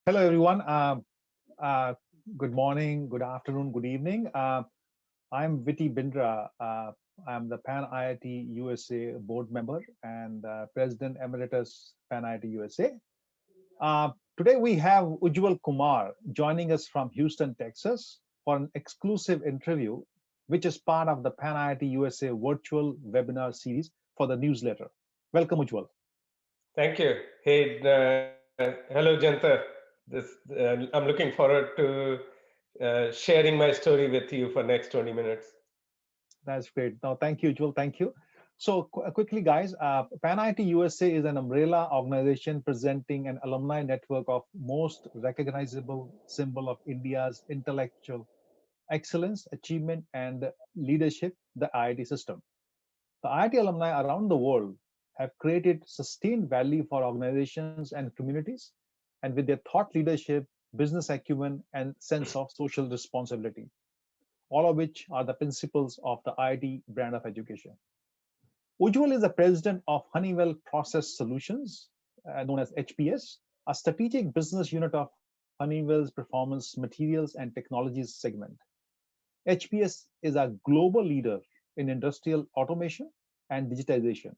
Hello, everyone. Uh, Good morning, good afternoon, good evening. I'm Witty Bindra. I'm the PanIIT USA board member and President Emeritus PanIIT USA. Today we have Ujjwal Kumar joining us from Houston, Texas for an exclusive interview, which is part of the PanIIT USA virtual webinar series for the newsletter. Welcome, Ujjwal. Thank you. Hey, hello, Janta. I'm looking forward to sharing my story with you for next 20 minutes. That's great. No, thank you, Ujjwal. Thank you. So quickly, guys, PanIIT USA is an umbrella organization presenting an alumni network of most recognizable symbol of India's intellectual excellence, achievement, and leadership, the IIT system. The IIT alumni around the world have created sustained value for organizations and communities, and with their thought leadership, business acumen, and sense of social responsibility, all of which are the principles of the IIT brand of education. Ujjwal is the president of Honeywell Process Solutions, known as HPS, a strategic business unit of Honeywell's Performance Materials and Technologies segment. HPS is a global leader in industrial automation and digitization,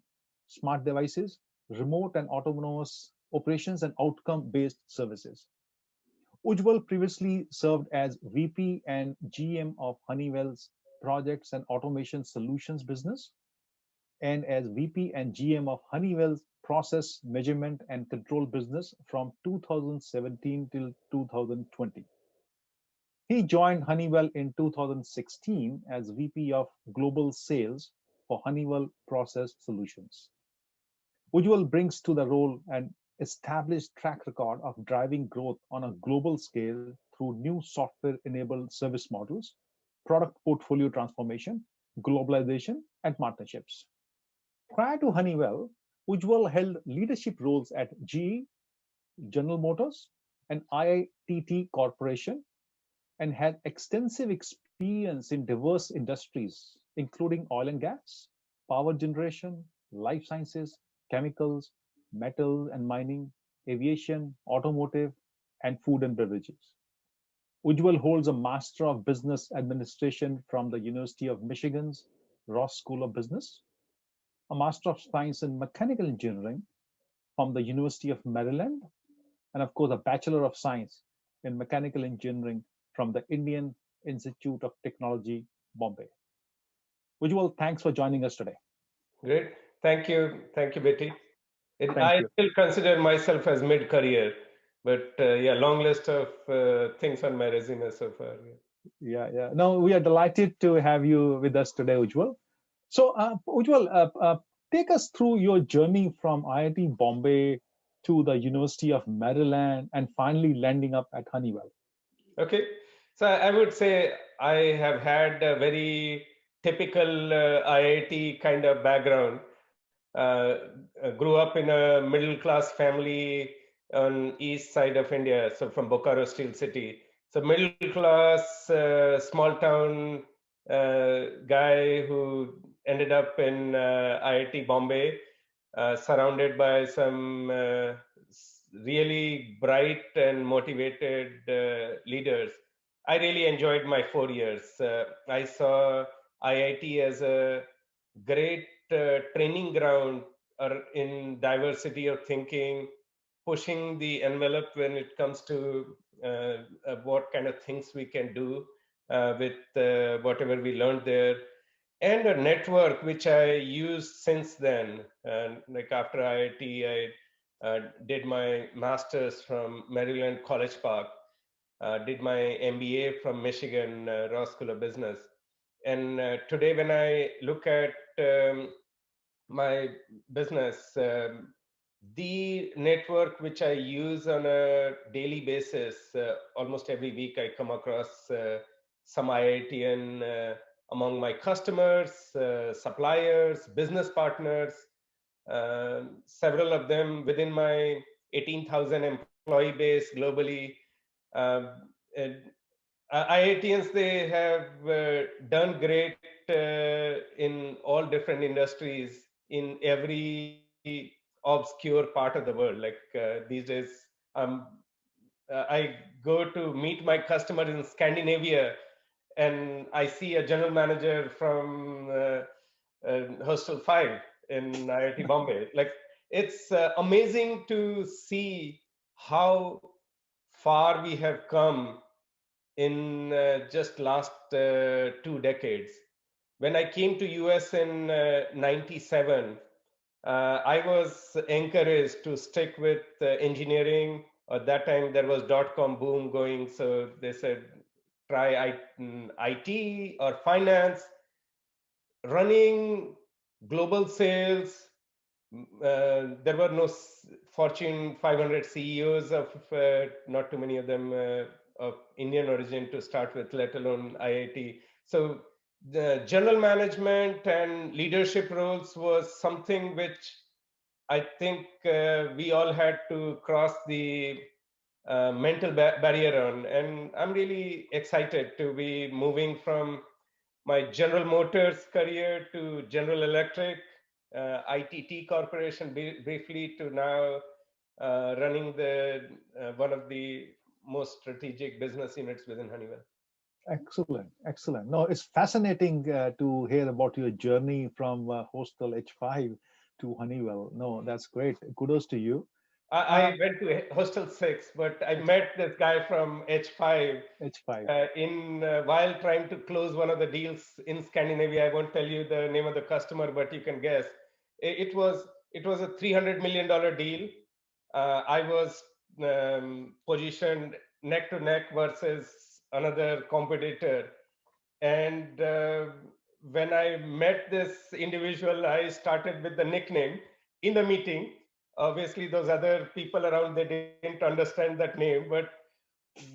smart devices, remote and autonomous operations, and outcome based services. Ujjwal previously served as VP and GM of Honeywell's Projects and Automation Solutions business and as VP and GM of Honeywell's Process Measurement and Control business from 2017 till 2020. He joined Honeywell in 2016 as VP of Global Sales for Honeywell Process Solutions. Ujjwal brings to the role an established track record of driving growth on a global scale through new software enabled service models, product portfolio transformation, globalization, and partnerships. Prior to Honeywell, Ujjwal held leadership roles at GE, General Motors, and IITT Corporation, and had extensive experience in diverse industries, including oil and gas, power generation, life sciences, chemicals, metal and mining, aviation, automotive, and food and beverages. Ujjwal holds a Master of Business Administration from the University of Michigan's Ross School of Business, a Master of Science in Mechanical Engineering from the University of Maryland, and of course, a Bachelor of Science in Mechanical Engineering from the Indian Institute of Technology, Bombay. Ujjwal, thanks for joining us today. Great. Thank you, Betty. Thank I you. still consider myself as mid-career, but yeah, long list of things on my resume so far. Yeah. No, we are delighted to have you with us today, Ujjwal. So, Ujjwal, take us through your journey from IIT Bombay to the University of Maryland and finally landing up at Honeywell. Okay, so I would say I have had a very typical IIT kind of background. Grew up in a middle class family on east side of India, so from Bokaro Steel City. So middle class, small town guy who ended up in IIT Bombay, surrounded by some really bright and motivated leaders. I really enjoyed my 4 years. I saw IIT as a great training ground in diversity of thinking, pushing the envelope when it comes to what kind of things we can do with whatever we learned there, and a network which I used since then. Like after IIT, I did my master's from Maryland College Park, did my MBA from Michigan Ross School of Business. And today, when I look at my business, the network which I use on a daily basis, almost every week I come across some IITian among my customers, suppliers, business partners, several of them within my 18,000 employee base globally. And IITians, they have done great in all different industries in every obscure part of the world. Like these days, I'm I go to meet my customer in Scandinavia, and I see a general manager from Hostel 5 in IIT Bombay. Like, it's amazing to see how far we have come in just last 2 decades. When I came to US in 97, I was encouraged to stick with engineering. At that time, there was dot-com boom going, so they said try IT or finance. Running global sales. There were no Fortune 500 CEOs of, not too many of them of Indian origin to start with, let alone IIT. So the general management and leadership roles was something which I think we all had to cross the mental barrier on. And I'm really excited to be moving from my General Motors career to General Electric, ITT Corporation briefly, to now running the one of the most strategic business units within Honeywell. Excellent, excellent. No, it's fascinating to hear about your journey from Hostel H5 to Honeywell. No, that's great. Kudos to you. I went to Hostel 6, but I met this guy from H5 H5. in while trying to close one of the deals in Scandinavia. I won't tell you the name of the customer, but you can guess. It was a $300 million deal. I was positioned neck to neck versus another competitor, and when I met this individual, I started with the nickname in the meeting. Obviously, those other people around, they didn't understand that name, but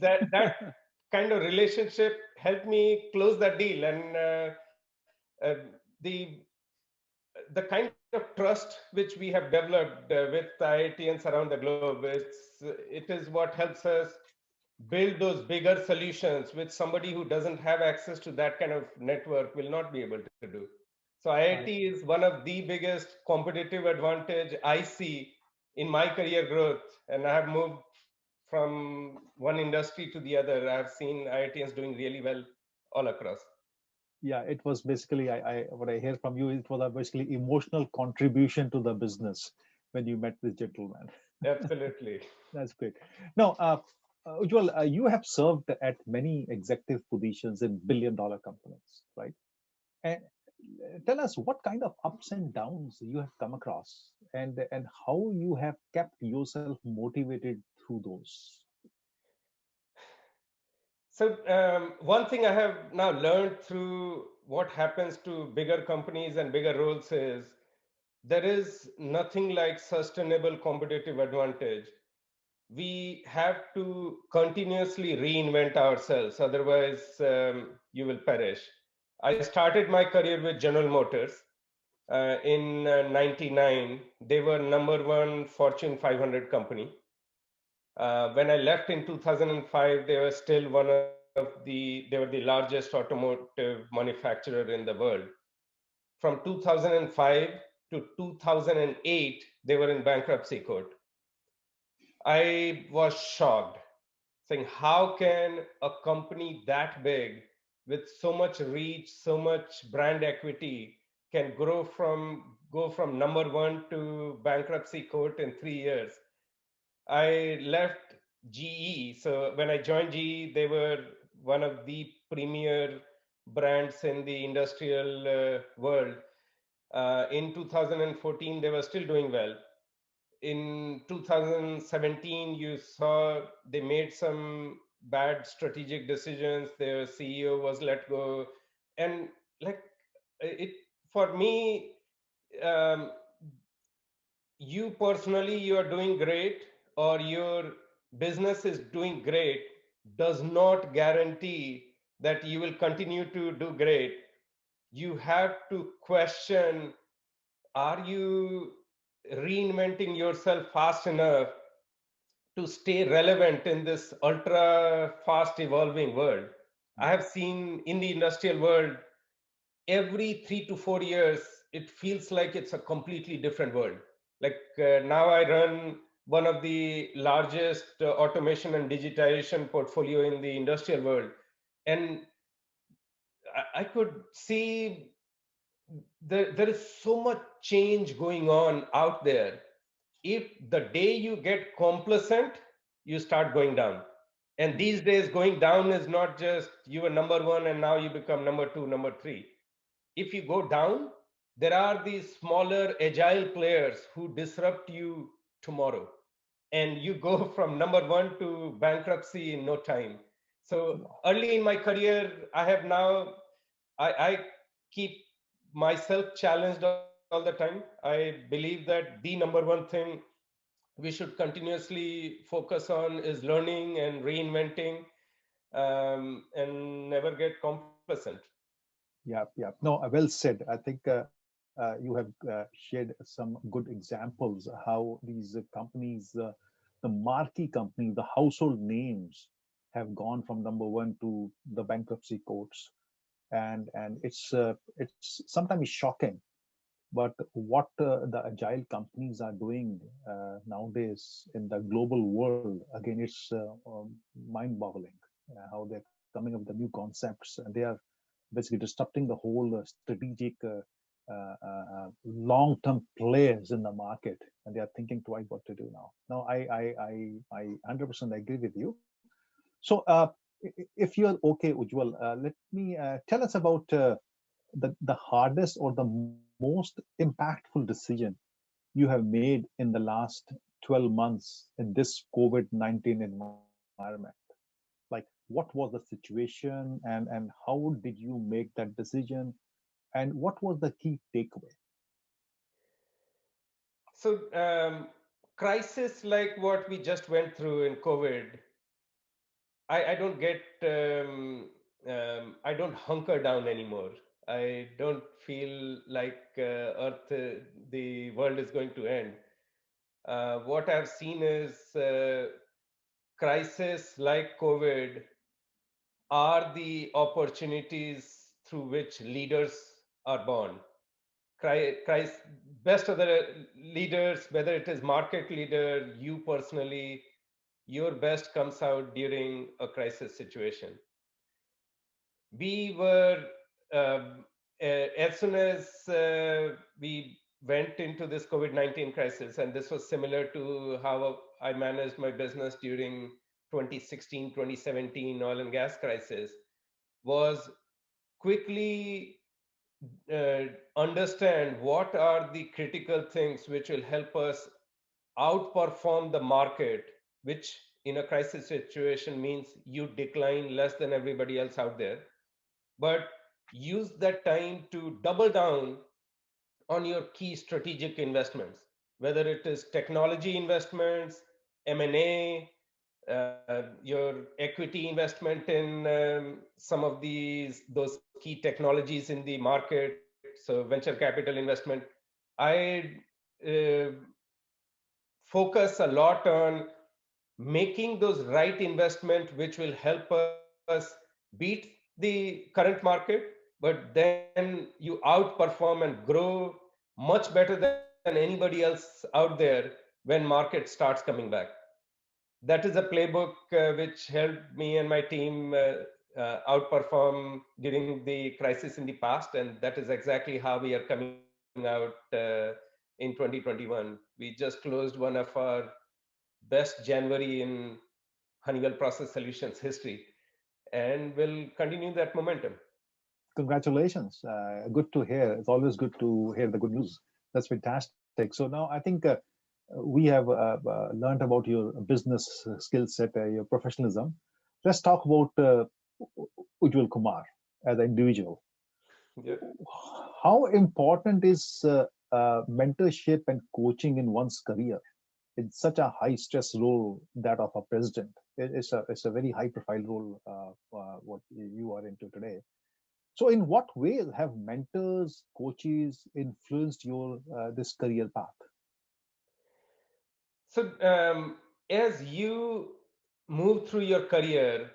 that kind of relationship helped me close that deal. And the kind of trust which we have developed with IITians around the globe, it is what helps us build those bigger solutions which somebody who doesn't have access to that kind of network will not be able to do. So I, IIT is one of the biggest competitive advantage I see in my career growth, and I have moved from one industry to the other. I have seen IITians doing really well all across. yeah, it was basically, what I hear from you, it was a basically emotional contribution to the business when you met this gentleman. Absolutely. That's great. Now, Ujjwal, you have served at many executive positions in billion-dollar companies, right? And tell us what kind of ups and downs you have come across, and how you have kept yourself motivated through those. So one thing I have now learned through what happens to bigger companies and bigger roles is there is nothing like sustainable competitive advantage. We have to continuously reinvent ourselves, otherwise you will perish. I started my career with General Motors in 99. They were number one Fortune 500 company. When I left in 2005, they were still they were the largest automotive manufacturer in the world. From 2005 to 2008, they were in bankruptcy court. I was shocked, saying, how can a company that big with so much reach, so much brand equity can go from number one to bankruptcy court in 3 years? I left GE. So when I joined GE, they were one of the premier brands in the industrial world. In 2014, they were still doing well. In 2017, you saw they made some bad strategic decisions. Their CEO was let go. And like it, for me, um, you personally, you are doing great, or your business is doing great, does not guarantee that you will continue to do great. You have to question, are you reinventing yourself fast enough to stay relevant in this ultra fast evolving world? I have seen in the industrial world, every 3 to 4 years, it feels like it's a completely different world. Like now I run one of the largest automation and digitization portfolio in the industrial world. And I could see there is so much change going on out there. If the day you get complacent, you start going down. And these days, going down is not just you were number one and now you become number two, number three. If you go down, there are these smaller, agile players who disrupt you tomorrow. And you go from number one to bankruptcy in no time. So Wow. early in my career, I have now, I keep myself challenged all the time. I believe that the number one thing we should continuously focus on is learning and reinventing, and never get complacent. Yeah, yeah. No, well said. I think you have shared some good examples how these companies, the marquee companies, the household names, have gone from number one to the bankruptcy courts, and it's sometimes shocking. But what the agile companies are doing nowadays in the global world, again, it's mind-boggling how they're coming up with the new concepts, and they are basically disrupting the whole strategic long-term players in the market, and they are thinking twice what to do now. No, I 100% agree with you. So, if you're okay, Ujjwal, let me tell us about the hardest or the most impactful decision you have made in the last 12 months in this COVID-19 environment. Like, what was the situation, and how did you make that decision, and what was the key takeaway? So, crisis like what we just went through in COVID, I don't get, I don't hunker down anymore. I don't feel like Earth, the world is going to end. What I've seen is crisis like COVID are the opportunities through which leaders are born. Christ, best of the leaders, whether it is market leader, you personally, your best comes out during a crisis situation. We were, as soon as we went into this COVID-19 crisis, and this was similar to how I managed my business during 2016, 2017 oil and gas crisis, was quickly uh, understand what are the critical things which will help us outperform the market, which in a crisis situation means you decline less than everybody else out there, but use that time to double down on your key strategic investments, whether it is technology investments, M&A, your equity investment in some of those key technologies in the market, so venture capital investment. I uh, focus a lot on making those right investment which will help us beat the current market, but then you outperform and grow much better than anybody else out there when market starts coming back. That is a playbook which helped me and my team outperform during the crisis in the past, and that is exactly how we are coming out in 2021. We just closed one of our best January in Honeywell Process Solutions history, and will continue that momentum. Congratulations. Good to hear. It's always good to hear the good news. That's fantastic. So now I think we have learned about your business skill set, your professionalism. Let's talk about Ujjwal Kumar as an individual. Yeah. How important is mentorship and coaching in one's career in such a high stress role that of a president? It's a very high profile role what you are into today. So, in what ways have mentors, coaches influenced your this career path? So, as you move through your career,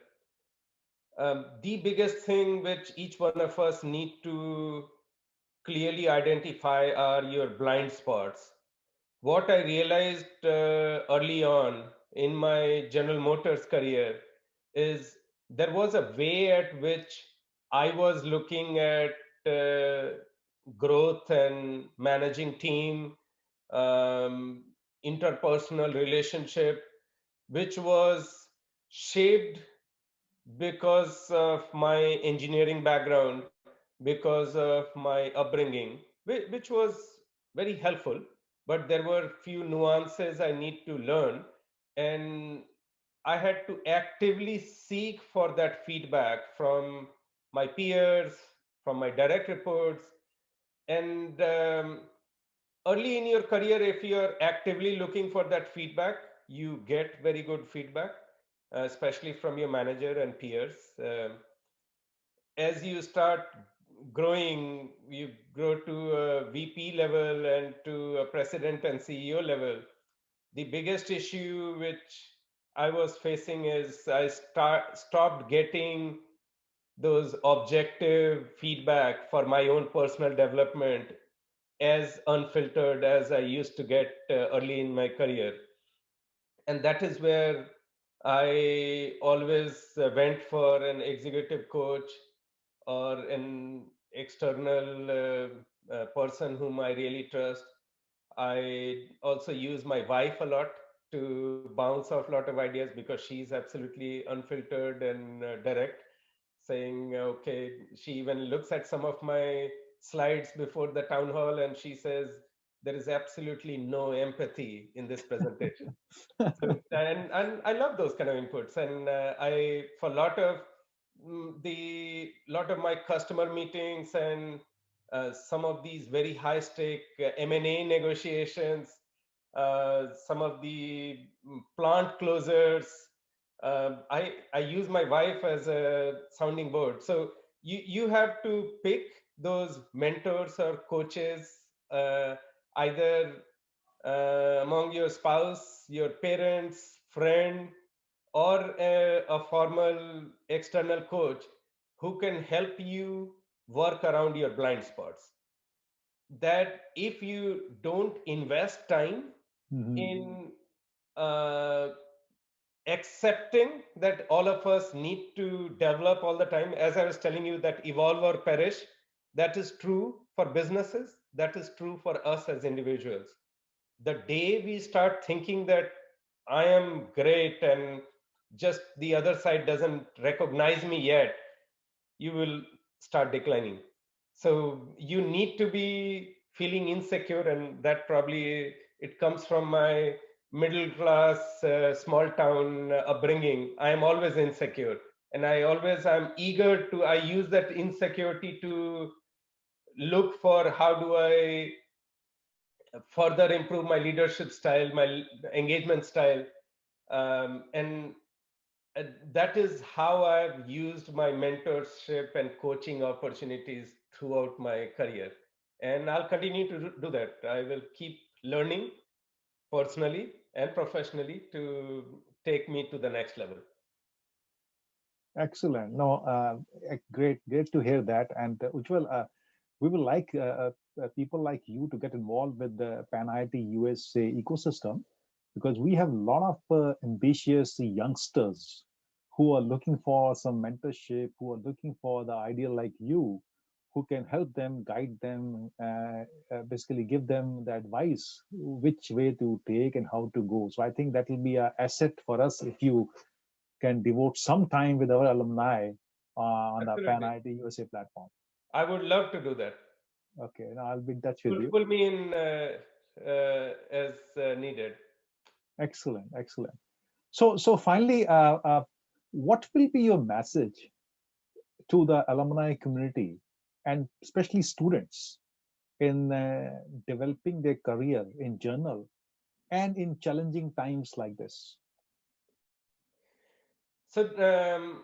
the biggest thing which each one of us need to clearly identify are your blind spots. what I realized early on in my General Motors career is there was a way at which I was looking at uh, growth and managing team, um, interpersonal relationship, which was shaped because of my engineering background, because of my upbringing, which was very helpful. But there were few nuances I need to learn, and I had to actively seek for that feedback from my peers, from my direct reports, and early in your career, if you are actively looking for that feedback, you get very good feedback, especially from your manager and peers. As you start growing, you grow to a VP level and to a president and CEO level. The biggest issue which I was facing is stopped getting those objective feedback for my own personal development as unfiltered as I used to get early in my career. And that is where I always went for an executive coach or an external person whom I really trust. I also use my wife a lot to bounce off a lot of ideas because she's absolutely unfiltered and direct, saying, okay, she even looks at some of my slides before the town hall and she says, there is absolutely no empathy in this presentation. So, and I love those kind of inputs. And I, for a lot of lot of my customer meetings and some of these very high stake M&A negotiations, some of the plant closures, I use my wife as a sounding board. So you have to pick those mentors or coaches, either among your spouse, your parents, friend, or a formal external coach who can help you work around your blind spots. That if you don't invest time Mhm. in uh, accepting that all of us need to develop all the time, as I was telling you, that evolve or perish, that is true for businesses, that is true for us as individuals. The day we start thinking that I am great and just the other side doesn't recognize me yet, you will start declining. So you need to be feeling insecure, and that probably it comes from my middle class, small town upbringing. I am always insecure, and I'm eager to. I use that insecurity to look for how do I further improve my leadership style, my engagement style, and that is how I've used my mentorship and coaching opportunities throughout my career. And I'll continue to do that. I will keep learning personally and professionally to take me to the next level. Excellent. No, great to hear that. And Ujjwal, we would like people like you to get involved with the PanIIT USA ecosystem because we have a lot of ambitious youngsters who are looking for some mentorship, who are looking for the ideal like you, who can help them, guide them, basically give them the advice which way to take and how to go. So I think that will be an asset for us if you can devote some time with our alumni on the Absolutely. PanIIT USA platform. I would love to do that. Okay, now I'll be in touch with you. Pull me in as needed. Excellent, excellent. So finally, what will be your message to the alumni community and especially students in developing their career in journal and in challenging times like this? So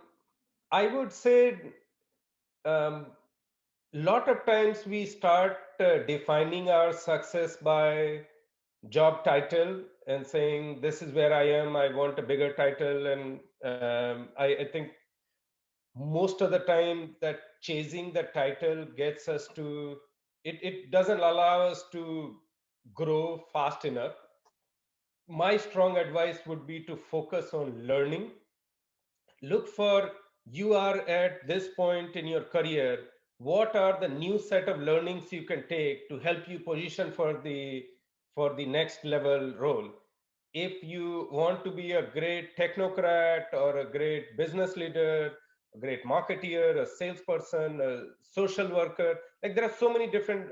I would say um, lot of times we start defining our success by job title and saying this is where I am, I want a bigger title. And I think most of the time that chasing the title gets us to it doesn't allow us to grow fast enough, my strong advice would be to focus on learning. Look for, you are at this point in your career, what are the new set of learnings you can take to help you position for the next level role. If you want to be a great technocrat or a great business leader, a great marketeer, a salesperson, a social worker, like there are so many different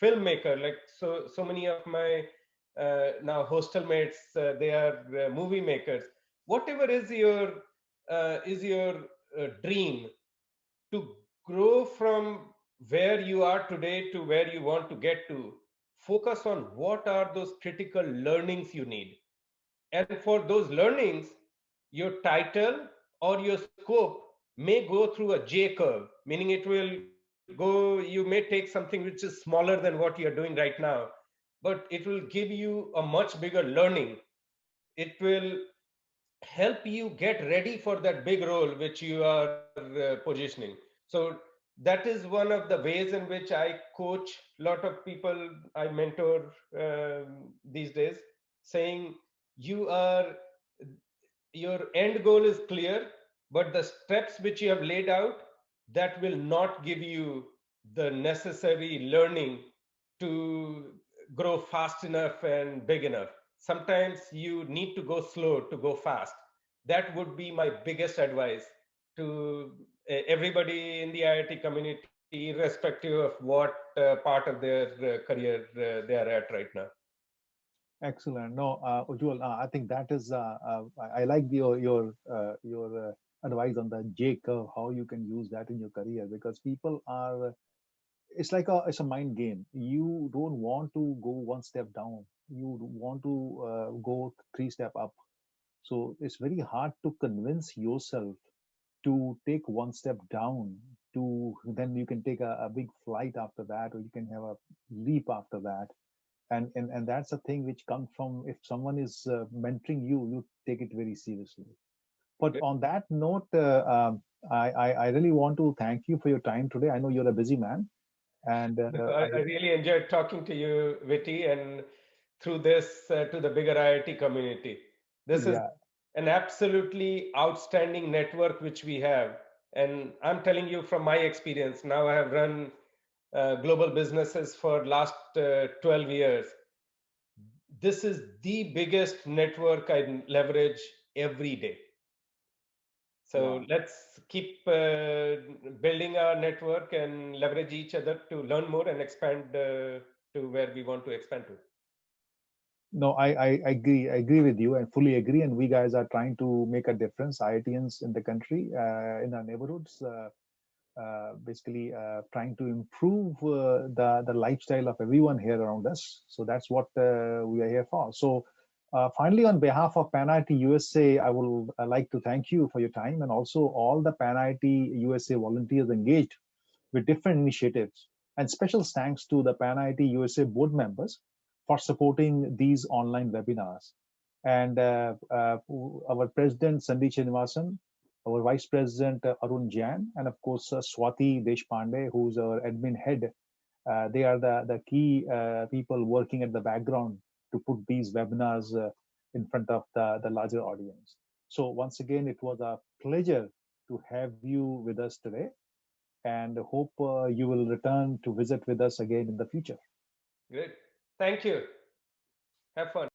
filmmaker, like so many of my now hostel mates, they are movie makers. Whatever is your dream to grow from where you are today to where you want to get to, focus on what are those critical learnings you need. And for those learnings, your title or your scope may go through a J curve, meaning it will go, you may take something which is smaller than what you're doing right now, but it will give you a much bigger learning. It will help you get ready for that big role which you are positioning. So that is one of the ways in which I coach a lot of people I mentor these days, saying you are, your end goal is clear, but the steps which you have laid out, that will not give you the necessary learning to grow fast enough and big enough. Sometimes you need to go slow to go fast. That would be my biggest advice to everybody in the IIT community, irrespective of what part of their career they are at right now. Excellent. No, Ujjwal, I think that is, I like your advice on the J curve, how you can use that in your career, because people are, it's a mind game. You don't want to go one step down. You want to go three step up. So it's very hard to convince yourself to take one step down, to then you can take a big flight after that, or you can have a leap after that. And that's a thing which comes from, if someone is mentoring you, you take it very seriously. But on that note, I really want to thank you for your time today. I know you're a busy man, and I really enjoyed talking to you, Witty, and through this to the bigger IIT community. This is yeah, an absolutely outstanding network which we have. And I'm telling you from my experience, now I have run global businesses for last 12 years. This is the biggest network I leverage every day. So wow. let's keep building our network and leverage each other to learn more and expand to where we want to expand to. No, I agree. I agree with you and fully agree. And we guys are trying to make a difference, IITians in the country, in our neighborhoods, basically trying to improve the lifestyle of everyone here around us. So that's what we are here for. So finally, on behalf of PanIIT USA, I will like to thank you for your time, and also all the PanIIT USA volunteers engaged with different initiatives. And special thanks to the PanIIT USA board members for supporting these online webinars. And our president, Sandeep Srinivasan, our vice president, Arun Jain, and of course, Swati Deshpande, who's our admin head. They are the key people working at the background to put these webinars in front of the larger audience. So once again, it was a pleasure to have you with us today, and hope you will return to visit with us again in the future. Great. Thank you. Have fun.